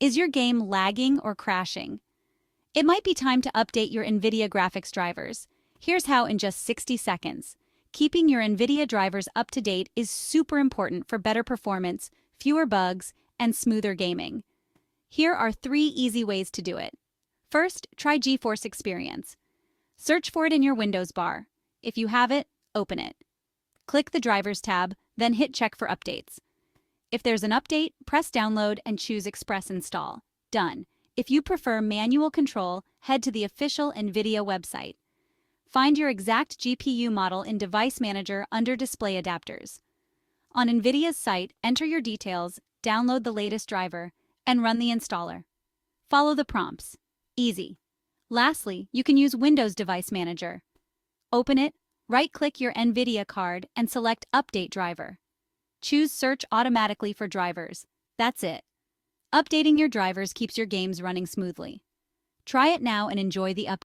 Is your game lagging or crashing? It might be time to update your NVIDIA graphics drivers. Here's how in just 60 seconds. Keeping your NVIDIA drivers up to date is super important for better performance, fewer bugs, and smoother gaming. Here are 3 easy ways to do it. First, try GeForce Experience. Search for it in your Windows bar. If you have it, open it. Click the Drivers tab, then hit Check for updates. If there's an update, press Download and choose Express Install. Done. If you prefer manual control, head to the official NVIDIA website. Find your exact GPU model in Device Manager under Display Adapters. On NVIDIA's site, enter your details, download the latest driver, and run the installer. Follow the prompts. Easy. Lastly, you can use Windows Device Manager. Open it, right-click your NVIDIA card, and select Update Driver. Choose Search automatically for drivers. That's it. Updating your drivers keeps your games running smoothly. Try it now and enjoy the update.